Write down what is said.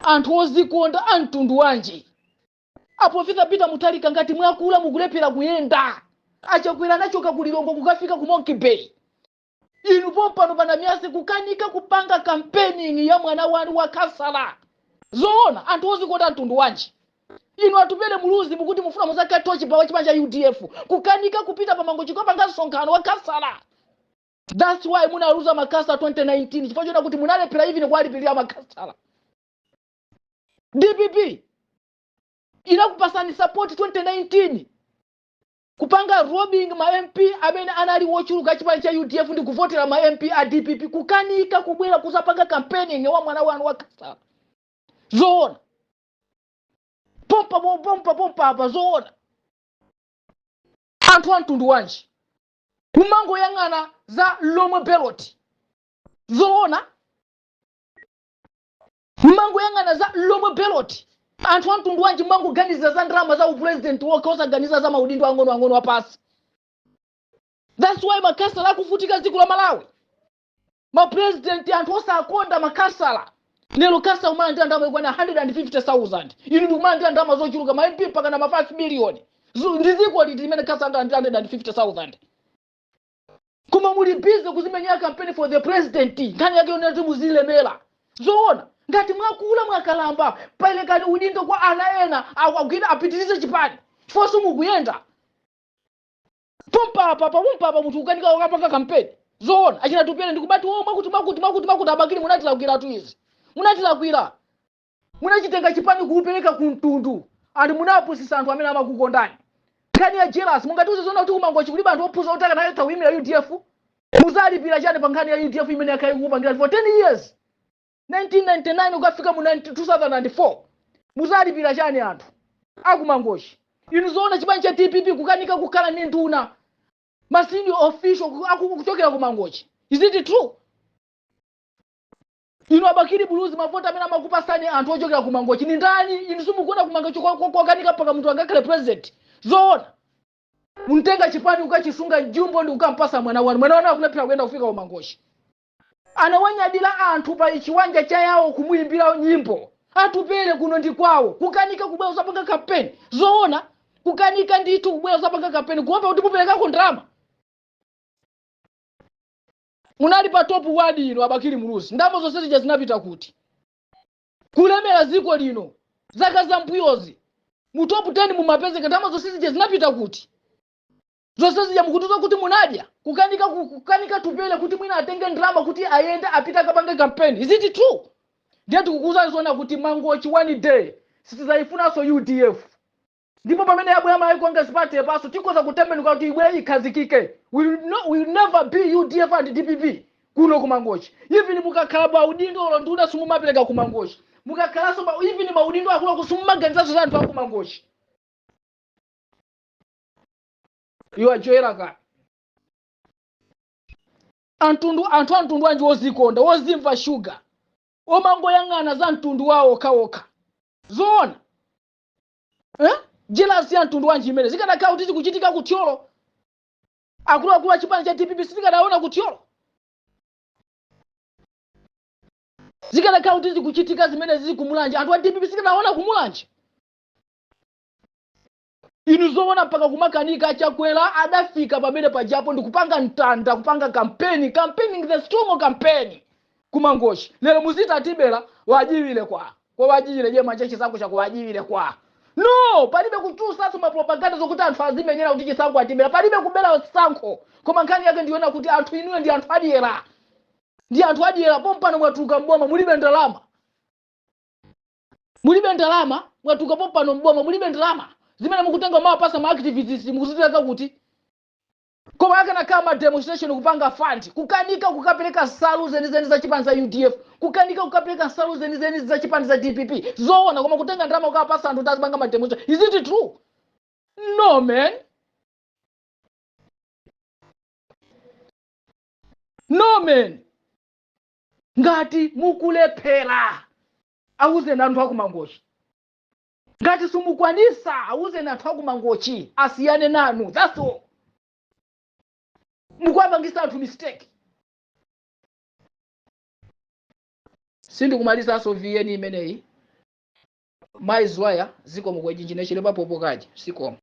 anthu ozikonda amtundu wanji apofika pita mutalika ngati mwakula mukulephera kuyenda achakwera nachoka kulilongo kukafika ku Monkey Bay inu pompano pana myasi kukanika kupanga campaigning ya mwana wanu wa Kasala zoona anthu ozikonda amtundu wanji inu atupele muluzi mukuti mufuna muzake tochi pa chipanja UDF kukanika kupita pamango chikopanga nsonkhano wa Kasala. That's why munaluza makasa 2019 chifukwa chona kuti munalephera even kwalipirira makasala. DPP inakupasani support 2019 kupanga robbing ma MP amene anali wochuluka chipani cha UDF ndi kuvotera ma MP a DPP kukanika kubwera kusapanga campaigning wa mwana wanu wa Kasala. Zoona pompa hapa zoona anthu amtundu wanji mumango yang'ana za Lomwe Belot zoona mumango yang'ana za Lomwe Belot anthu amtundu wanji mumango ganiza za ndrama za upresident wokoza ganiza za maudindo ang'ono wapasi. That's why makasala akufutika dziko la Malawi ma president anthu osakonda makasala. Lelo kasa umanda ndama ikwana 150,000 inu ndumanda ndama zochuluka ma MP paka na 5 million ndiziko litimene kasa 150,000 kuma muli busy kuzimenya campaign for the president nkani yake unati muzilemela zoona ngati mwakula mwakalamba pale kani udindo kwa ana ena akugina apitirize chipani fosu mukuyenda pompa hapa mtu ukanika ukapanga campaign zoona achina tupele ndikubati makuti abakini munatila ukira tu izi munatila kwira munachitenga chipani kuupeleka kumtundu andi munapusisa anthu amene amakukondani kani ya jealous mungatuze zona kuti kumango chikuliba anthu ophuza utaka nayo tawimira UDF muzalipira chane pangani ya UDF imene yakayikupangira for 10 years 1999 ukafika mu 2004 muzalipira chane anthu akumangochi inu zoona chipani cha DPP kukanika kukhala ndi nduna ma senior official akuchokera kumangochi. Is it true? Inu abakiri buluzi mavota amene amakupasani anthu ochokera kumangochi ni ndani? Inu simukuona kumangochi kwa kanika paka mtu angakale president zoona muntenga chipani ukachisunga jumbo ndi ukampasa mwana wanu akulephera kuyenda kufika kumangochi anawanyadila anthu pa chiwanja cha yawo kumuimbira nyimbo atupele kuno ndi kwawo kukanika kubwera usapanga campaign zoona kukanika ndithu kubwera usapanga campaign kuomba kuti muperekako ndrama. Munali pa top ward ino abakiri muluzi ndamo zonse zija zinapita kuti kulemera ziko lino zaka za mbuyozi mu top 10 mumapezeka ndamo zonse zija zinapita kuti zonse zija mukutuza kuti munadya kukanika tupele kuti mwina atenge ndrama kuti ayende apita kapanga campaign. Is it true? Ndiye tikukuza zona kuti mangochi one day sitizayifuna so UDF ndipo pamene yabwera malaiko anga sipate paso tikoza kutembenuka kuti ibwe ikhazikike will never be UDF and DPP kuno kumangochi. Even mukakhala ba udindo olo nduna sumumapereka kumangochi mukakhalaso ba even maudindo akula kusumaganizazo za anthu akumangochi you are joyera ka anthu antundu wanji ozikonda ozimva sugar omango yang'ana za mtundu wawo kawoka zoona jealous ya mtundu wanji imene zikanakhala kuti kuchitika kutyolo akulu chipani cha DPP sikanaona kutyolo zikanakhala kuti kuchitika zimene zizi kumulanja anthu a DPP sikanaona kumulanja. Inu zoona mpaka kumakanika chakwera adafika pamene pajapo ndikupanga mtanda kupanga campaigning the strong campaign kumangochi lero muzita atibera wajiwile kwa wajile je manchechi sangu cha kuwajile kwa no palibe kutusa soma propaganda zokuti anthu azimenyera kuti chisangu atibera palibe kubera sanko koma nkani yake ndiona kuti anthu inuwe ndi anthu adiera pompano mwatuka mboma mulibe ndalama mwatuka pompano mboma mulibe ndalama zimene mukutenga mawapasa ma activities mukuziteka kuti koma akana kama demonstration kupanga fund kukanika kukapeleka salu zenizeni za chipani za UDF kukanika kukapeleka salu zenizeni za chipani za DPP zoona koma kutenga ndalama ukapasa anthu tazipanga ma demonstration. Is it true? No man, no man. Ngati mukulephera auze anthu akumangochi ngati sumukwanisa auze anthu akumangochi asiyane nanu. That's all. Mukwapangisa anthu mistake. Sindi kumaliza so VN imeneyi maizwaya zikomo kwa jinjine chile papopo kaje sikomo.